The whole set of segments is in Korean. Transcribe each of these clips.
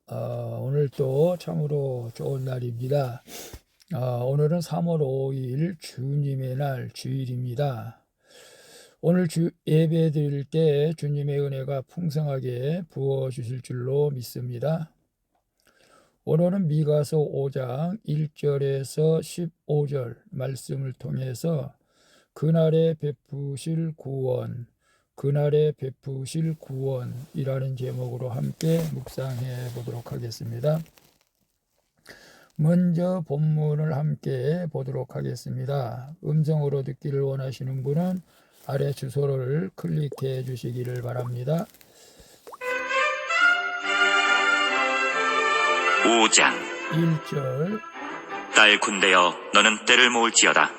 오늘 또 참으로 좋은 날입니다. 오늘은 3월 5일 주님의 날 주일입니다. 오늘 예배 드릴 때 주님의 은혜가 풍성하게 부어 주실 줄로 믿습니다. 오늘은 미가서 5장 1절에서 15절 말씀을 통해서 그날에 베푸실 구원, 그날에 베푸실 구원이라는 제목으로 함께 묵상해 보도록 하겠습니다. 먼저 본문을 함께 보도록 하겠습니다. 음성으로 듣기를 원하시는 분은 아래 주소를 클릭해 주시기를 바랍니다. 5장 1절 딸 군대여 너는 때를 모을지어다.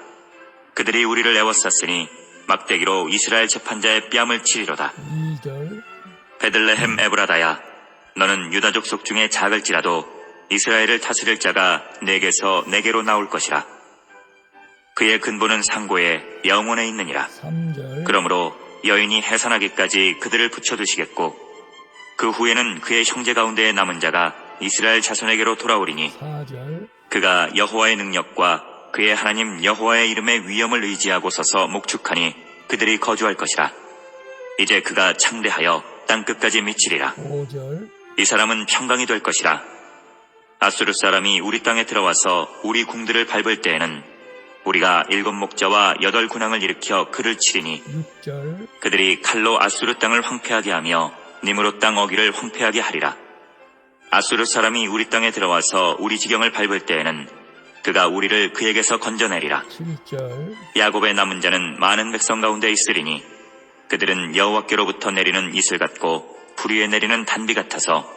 그들이 우리를 애워쌌으니 막대기로 이스라엘 재판자의 뺨을 치리로다. 2절 베들레헴 에브라다야 너는 유다 족속 중에 작을지라도 이스라엘을 다스릴 자가 내게서 내게로 나올 것이라. 그의 근본은 상고에 영원에 있느니라. 3절 그러므로 여인이 해산하기까지 그들을 붙여두시겠고 그 후에는 그의 형제 가운데에 남은 자가 이스라엘 자손에게로 돌아오리니 4절 그가 여호와의 능력과 그의 하나님 여호와의 이름의 위엄을 의지하고 서서 목축하니 그들이 거주할 것이라. 이제 그가 창대하여 땅끝까지 미치리라. 5절 이 사람은 평강이 될 것이라. 아수르 사람이 우리 땅에 들어와서 우리 궁들을 밟을 때에는 우리가 7 목자와 8 군왕을 일으켜 그를 치리니 6절 그들이 칼로 아수르 땅을 황폐하게 하며 니므롯 땅 어귀를 황폐하게 하리라. 아수르 사람이 우리 땅에 들어와서 우리 지경을 밟을 때에는 그가 우리를 그에게서 건져내리라. 7절 야곱의 남은 자는 많은 백성 가운데 있으리니 그들은 여호와께로부터 내리는 이슬 같고 불위에 내리는 단비 같아서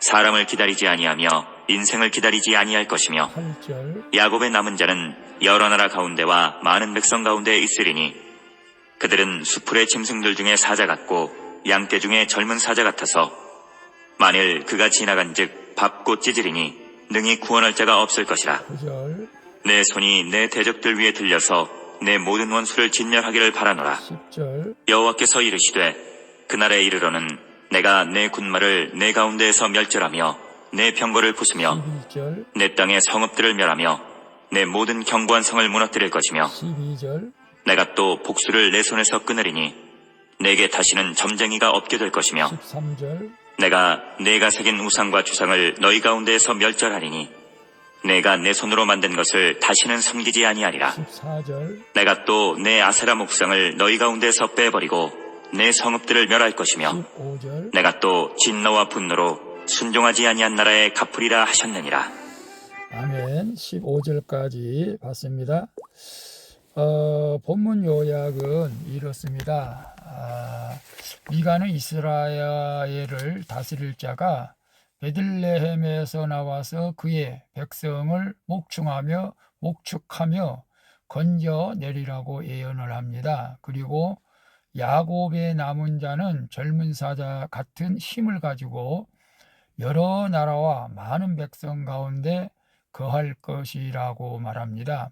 사람을 기다리지 아니하며 인생을 기다리지 아니할 것이며 8절 야곱의 남은 자는 여러 나라 가운데와 많은 백성 가운데 있으리니 그들은 수풀의 짐승들 중에 사자 같고 양떼 중에 젊은 사자 같아서 만일 그가 지나간즉 밟고 찢으리니 능히 구원할 자가 없을 것이라. 9절 내 손이 내 대적들 위에 들려서 내 모든 원수를 진멸하기를 바라노라. 10절 여호와께서 이르시되 그날에 이르러는 내가 내 군마를 내 가운데에서 멸절하며 내 병거를 부수며 11절 내 땅의 성읍들을 멸하며 내 모든 견고한 성을 무너뜨릴 것이며 12절 내가 또 복수를 내 손에서 끊으리니 내게 다시는 점쟁이가 없게 될 것이며 13절 내가 새긴 우상과 주상을 너희 가운데에서 멸절하리니 내가 내 손으로 만든 것을 다시는 섬기지 아니하리라. 14절 내가 또 내 아세라 목상을 너희 가운데서 빼버리고 내 성읍들을 멸할 것이며 15절 내가 또 진노와 분노로 순종하지 아니한 나라에 갚으리라 하셨느니라. 아멘. 15절까지 봤습니다. 본문 요약은 이렇습니다. 미가는 이스라엘을 다스릴 자가 베들레헴에서 나와서 그의 백성을 목축하며 건져내리라고 예언을 합니다. 그리고 야곱의 남은 자는 젊은 사자 같은 힘을 가지고 여러 나라와 많은 백성 가운데 거할 것이라고 말합니다.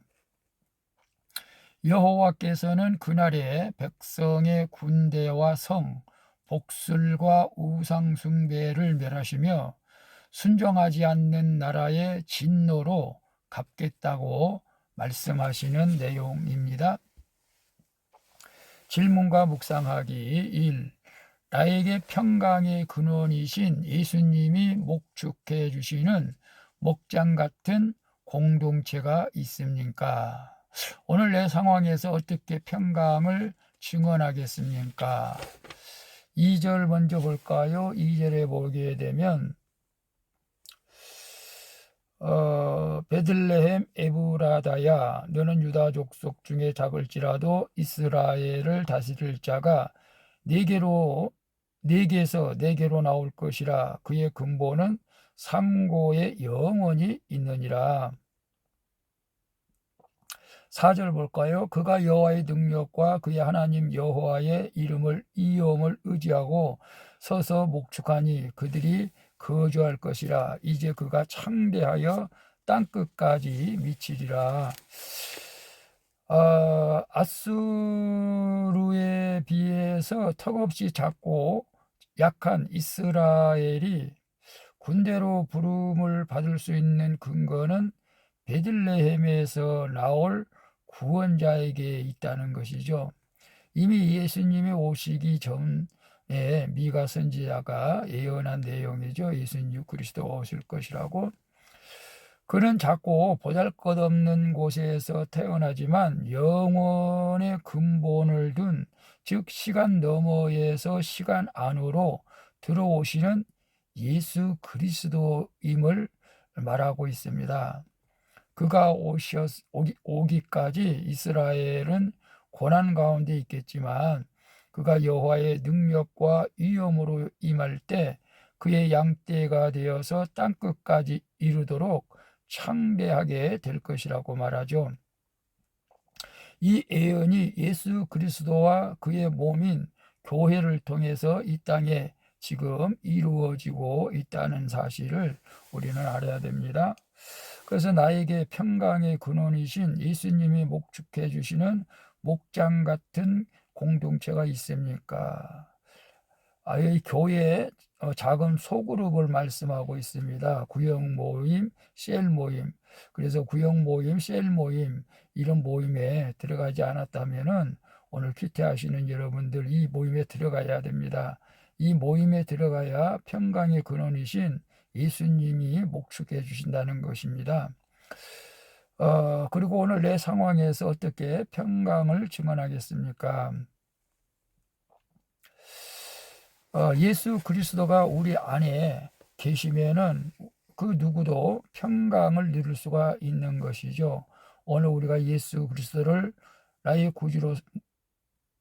여호와께서는 그날에 백성의 군대와 성, 복술과 우상 숭배를 멸하시며 순종하지 않는 나라의 진노로 갚겠다고 말씀하시는 내용입니다. 질문과 묵상하기 1. 나에게 평강의 근원이신 예수님이 목축해 주시는 목장 같은 공동체가 있습니까? 오늘 내 상황에서 어떻게 평강을 증언하겠습니까? 2절 먼저 볼까요? 2절에 보게 되면 베들레헴 에브라다야 너는 유다 족속 중에 작을지라도 이스라엘을 다스릴 자가 네게서 내게로 나올 것이라. 그의 근본은 상고에 영원히 있느니라. 4절 볼까요? 그가 여호와의 능력과 그의 하나님 여호와의 이름을 위엄을 의지하고 서서 목축하니 그들이 거주할 것이라. 이제 그가 창대하여 땅끝까지 미치리라. 아수르에 비해서 턱없이 작고 약한 이스라엘이 군대로 부름을 받을 수 있는 근거는 베들레헴에서 나올 구원자에게 있다는 것이죠. 이미 예수님이 오시기 전에 미가 선지자가 예언한 내용이죠. 예수님 그리스도가 오실 것이라고. 그는 작고 보잘것없는 곳에서 태어나지만 영원의 근본을 둔, 즉 시간 너머에서 시간 안으로 들어오시는 예수 그리스도임을 말하고 있습니다. 그가 오기까지 이스라엘은 고난 가운데 있겠지만 그가 여호와의 능력과 위엄으로 임할 때 그의 양떼가 되어서 땅끝까지 이르도록 창대하게 될 것이라고 말하죠. 이 예언이 예수 그리스도와 그의 몸인 교회를 통해서 이 땅에 지금 이루어지고 있다는 사실을 우리는 알아야 됩니다. 그래서 나에게 평강의 근원이신 예수님이 목축해 주시는 목장 같은 공동체가 있습니까? 이 교회의 작은 소그룹을 말씀하고 있습니다. 구역 모임, 셀 모임. 그래서 구역 모임, 셀 모임 이런 모임에 들어가지 않았다면은 오늘 큐티하시는 여러분들 이 모임에 들어가야 됩니다. 이 모임에 들어가야 평강의 근원이신 예수님이 목축해 주신다는 것입니다. 그리고 오늘 내 상황에서 어떻게 평강을 증언하겠습니까? 예수 그리스도가 우리 안에 계시면은 그 누구도 평강을 누릴 수가 있는 것이죠. 오늘 우리가 예수 그리스도를 나의 구주로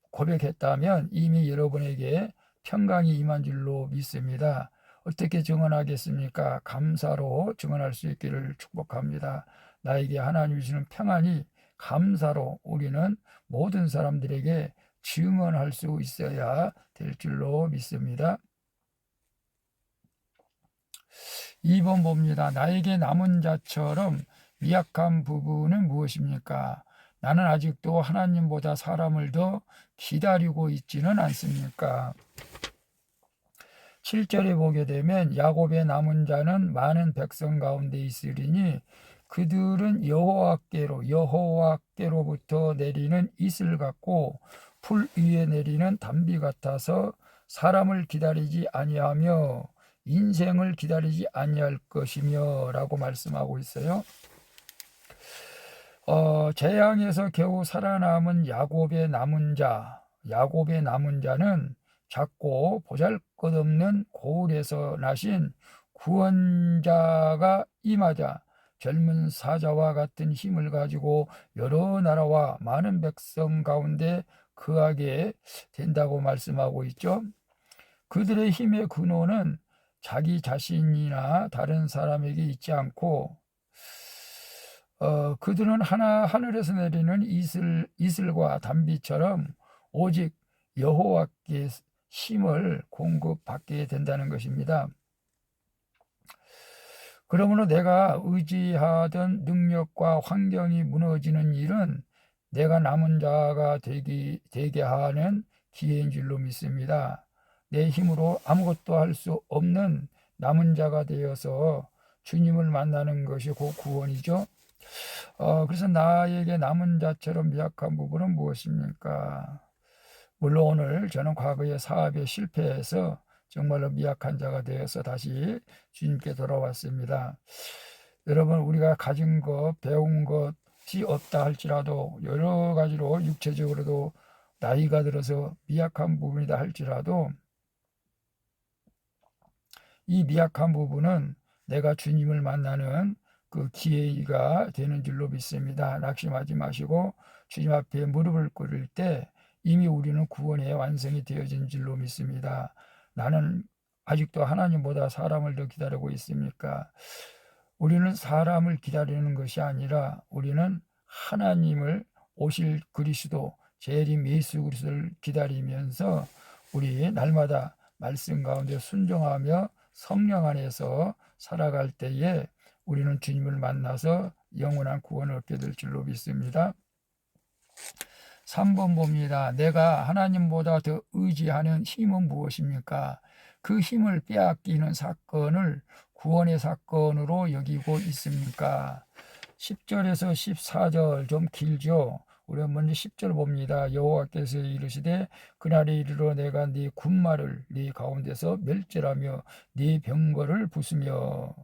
고백했다면 이미 여러분에게 평강이 임한 줄로 믿습니다. 어떻게 증언하겠습니까? 감사로 증언할 수 있기를 축복합니다. 나에게 하나님이 주시는 평안이 감사로 우리는 모든 사람들에게 증언할 수 있어야 될 줄로 믿습니다. 2번 봅니다. 나에게 남은 자처럼 미약한 부분은 무엇입니까? 나는 아직도 하나님보다 사람을 더 기다리고 있지는 않습니까? 7절에 보게 되면 야곱의 남은 자는 많은 백성 가운데 있으리니 그들은 여호와께로부터 내리는 이슬 같고 풀 위에 내리는 단비 같아서 사람을 기다리지 아니하며 인생을 기다리지 아니할 것이며 라고 말씀하고 있어요. 재앙에서 겨우 살아남은 야곱의 남은 자는 작고 보잘것없는 고을에서 나신 구원자가 임하자 젊은 사자와 같은 힘을 가지고 여러 나라와 많은 백성 가운데 거하게 된다고 말씀하고 있죠. 그들의 힘의 근원은 자기 자신이나 다른 사람에게 있지 않고 그들은 하늘에서 내리는 이슬과 단비처럼 오직 여호와께 힘을 공급받게 된다는 것입니다. 그러므로 내가 의지하던 능력과 환경이 무너지는 일은 내가 남은 자가 되게 하는 기회인 줄로 믿습니다. 내 힘으로 아무것도 할 수 없는 남은 자가 되어서 주님을 만나는 것이 곧 구원이죠. 그래서 나에게 남은 자처럼 미약한 부분은 무엇입니까? 물론 오늘 저는 과거의 사업에 실패해서 정말로 미약한 자가 되어서 다시 주님께 돌아왔습니다. 여러분 우리가 가진 것, 배운 것이 없다 할지라도 여러 가지로 육체적으로도 나이가 들어서 미약한 부분이다 할지라도 이 미약한 부분은 내가 주님을 만나는 그 기회가 되는 줄로 믿습니다. 낙심하지 마시고 주님 앞에 무릎을 꿇을 때 이미 우리는 구원의 완성이 되어진 줄로 믿습니다. 나는 아직도 하나님보다 사람을 더 기다리고 있습니까? 우리는 사람을 기다리는 것이 아니라 우리는 하나님을 오실 그리스도 재림 예수 그리스도를 기다리면서 우리 날마다 말씀 가운데 순종하며 성령 안에서 살아갈 때에 우리는 주님을 만나서 영원한 구원을 얻게 될 줄로 믿습니다. 3번 봅니다. 내가 하나님보다 더 의지하는 힘은 무엇입니까? 그 힘을 빼앗기는 사건을 구원의 사건으로 여기고 있습니까? 10절에서 14절 좀 길죠. 우리 먼저 10절 봅니다. 여호와께서 이르시되 그날에 이르러 내가 네 군마를 네 가운데서 멸절하며 네 병거를 부수며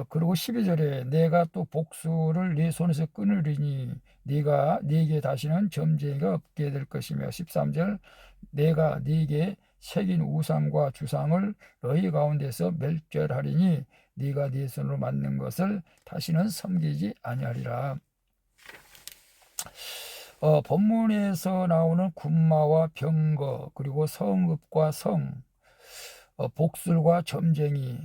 그리고 12절에 내가 또 복수를 네 손에서 끊으리니 네게 다시는 점쟁이가 없게 될 것이며 13절 내가 네게 새긴 우상과 주상을 너희 가운데서 멸절하리니 네가 네 손으로 만든 것을 다시는 섬기지 아니하리라. 본문에서 나오는 군마와 병거 그리고 성읍과 성, 복술과 점쟁이,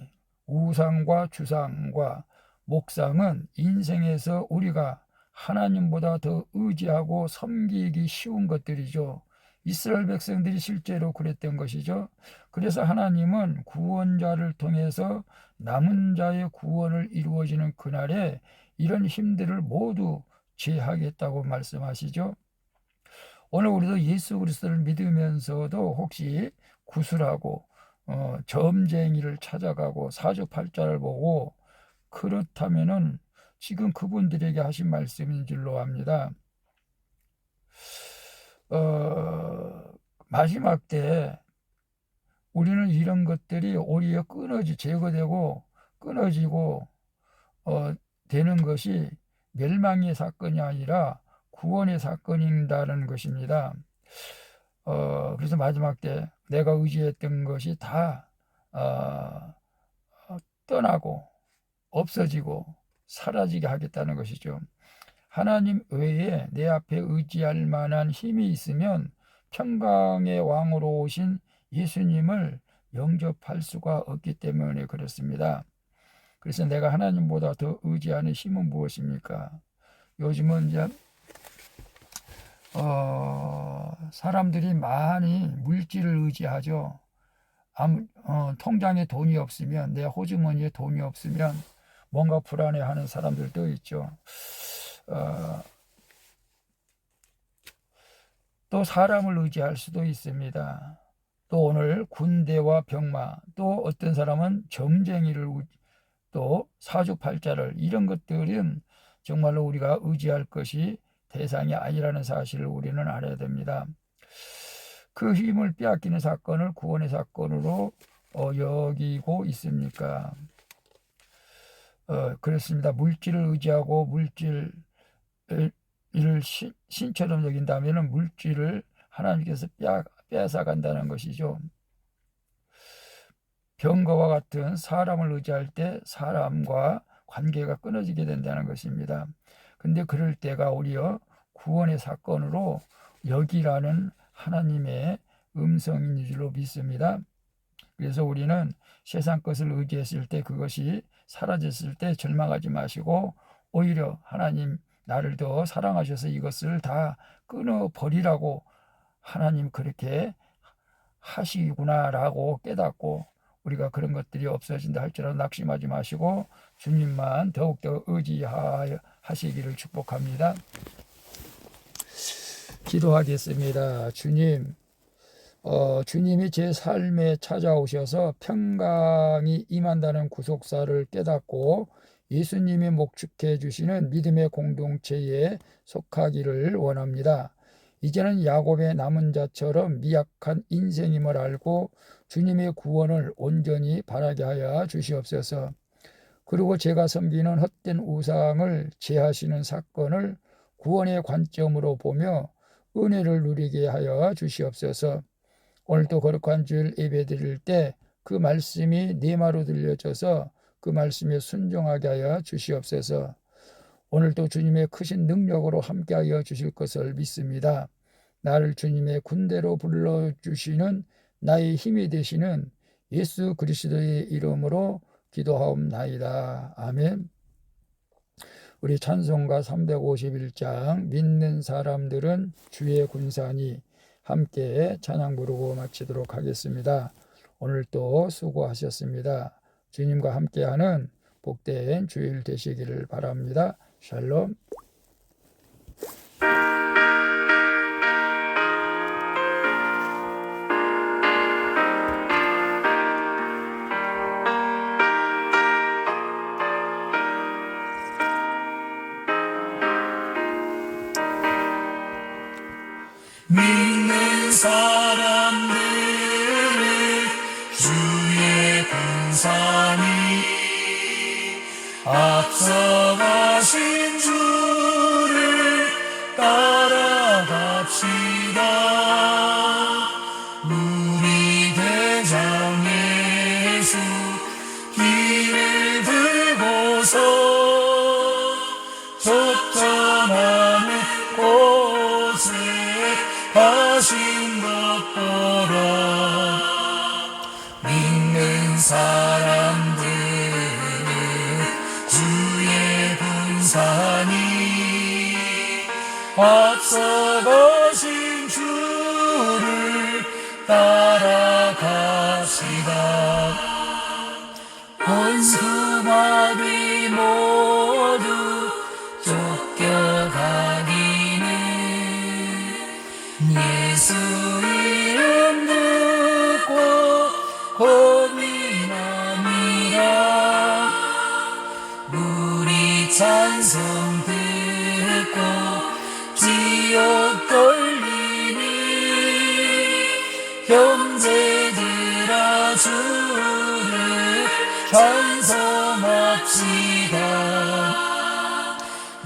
우상과 주상과 목상은 인생에서 우리가 하나님보다 더 의지하고 섬기기 쉬운 것들이죠. 이스라엘 백성들이 실제로 그랬던 것이죠. 그래서 하나님은 구원자를 통해서 남은 자의 구원을 이루어지는 그날에 이런 힘들을 모두 제하겠다고 말씀하시죠. 오늘 우리도 예수 그리스도를 믿으면서도 혹시 구슬하고 점쟁이를 찾아가고 사주팔자를 보고 그렇다면은 지금 그분들에게 하신 말씀인 줄로 압니다. 마지막 때 우리는 이런 것들이 오히려 제거되고 끊어지고 되는 것이 멸망의 사건이 아니라 구원의 사건이라는 것입니다. 그래서 마지막 때 내가 의지했던 것이 다 떠나고 없어지고 사라지게 하겠다는 것이죠. 하나님 외에 내 앞에 의지할 만한 힘이 있으면 평강의 왕으로 오신 예수님을 영접할 수가 없기 때문에 그렇습니다. 그래서 내가 하나님보다 더 의지하는 힘은 무엇입니까? 요즘은 이제 사람들이 많이 물질을 의지하죠. 통장에 돈이 없으면, 내 호주머니에 돈이 없으면 뭔가 불안해하는 사람들도 있죠. 또 사람을 의지할 수도 있습니다. 또 오늘 군대와 병마, 또 어떤 사람은 점쟁이를, 또 사주팔자를, 이런 것들은 정말로 우리가 의지할 것이 대상이 아니라는 사실을 우리는 알아야 됩니다. 그 힘을 빼앗기는 사건을 구원의 사건으로 여기고 있습니까? 그렇습니다. 물질을 의지하고 물질을 신처럼 여긴다면 물질을 하나님께서 빼앗아간다는 것이죠. 병거와 같은 사람을 의지할 때 사람과 관계가 끊어지게 된다는 것입니다. 근데 그럴 때가 오히려 구원의 사건으로 여기라는 하나님의 음성인 줄로 믿습니다. 그래서 우리는 세상 것을 의지했을 때, 그것이 사라졌을 때 절망하지 마시고 오히려 하나님 나를 더 사랑하셔서 이것을 다 끊어버리라고 하나님 그렇게 하시구나라고 깨닫고 우리가 그런 것들이 없어진다 할지라도 낙심하지 마시고 주님만 더욱더 의지하시기를 축복합니다. 기도하겠습니다. 주님, 주님이 제 삶에 찾아오셔서 평강이 임한다는 구속사를 깨닫고 예수님이 목축해 주시는 믿음의 공동체에 속하기를 원합니다. 이제는 야곱의 남은 자처럼 미약한 인생임을 알고 주님의 구원을 온전히 바라게 하여 주시옵소서. 그리고 제가 섬기는 헛된 우상을 제하시는 사건을 구원의 관점으로 보며 은혜를 누리게 하여 주시옵소서. 오늘도 거룩한 주일 예배드릴 때 그 말씀이 내 마로 들려져서 그 말씀에 순종하게 하여 주시옵소서. 오늘도 주님의 크신 능력으로 함께하여 주실 것을 믿습니다. 나를 주님의 군대로 불러주시는 나의 힘이 되시는 예수 그리스도의 이름으로 기도하옵나이다. 아멘. 우리 찬송가 351장 믿는 사람들은 주의 군사니 함께 찬양 부르고 마치도록 하겠습니다. 오늘도 수고하셨습니다. 주님과 함께하는 복된 주일 되시기를 바랍니다. 샬롬. 군산이 앞서가신 주를 따라갑시다. 우리 대장 예수 길을 들고서 쫓겨나는 곳에 가신 것 보라. 믿는 사람들 주의 군산이 앞서가신 주를 따라갑시다. 원수마귀 모두 쫓겨가기는 예수 이름 듣고 겁이 나니라. 우리 찬송 듣고 지옥 걸리니 형제들아 주를 찬송합시다.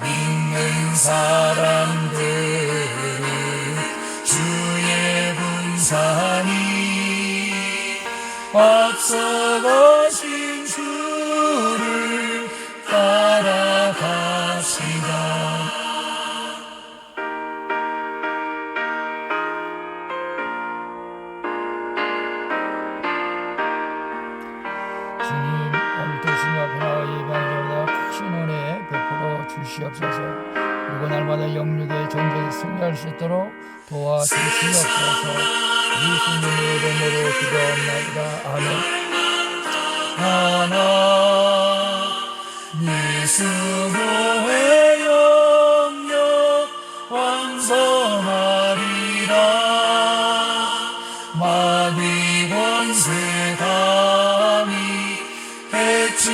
믿는 사람들 주의 군산이 앞서가신 주를 따라갑시다. 주님, 오늘도 주님 앞에 나와 예배하는 자마다 크신 은혜 베풀어 주시옵소서. 그리고 날마다 영육의 전쟁에 승리할 수 있도록 도와주시옵소서. 예수님의 이름으로 기도합니다. 아멘. 하나 예수 교회 영역 완성하리라. 마귀 권세 감히 해치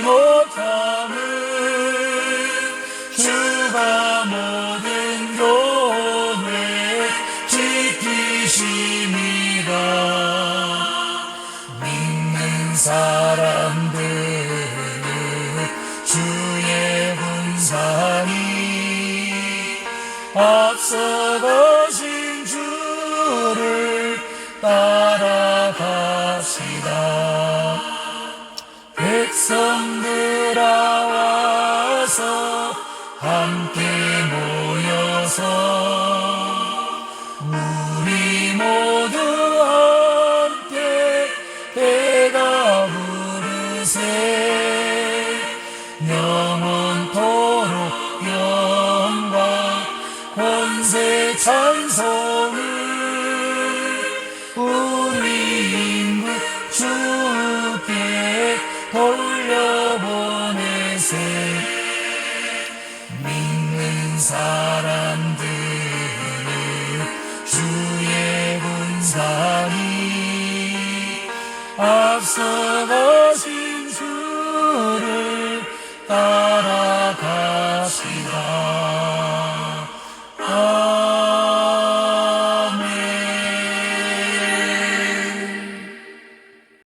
못함을 주가 모든 교회 지키심이라. 믿는 사람들 주의 군산이 앞서가신 주를 따라갑시다. 백성들아 와서 함께 모여서 우리 모두 함께 배가 부르세. 영원토록 영광 권세 찬송을 우리 인구 주께 돌려보내세. 믿는 사람들 주의 군산이 앞서가신 주를 따라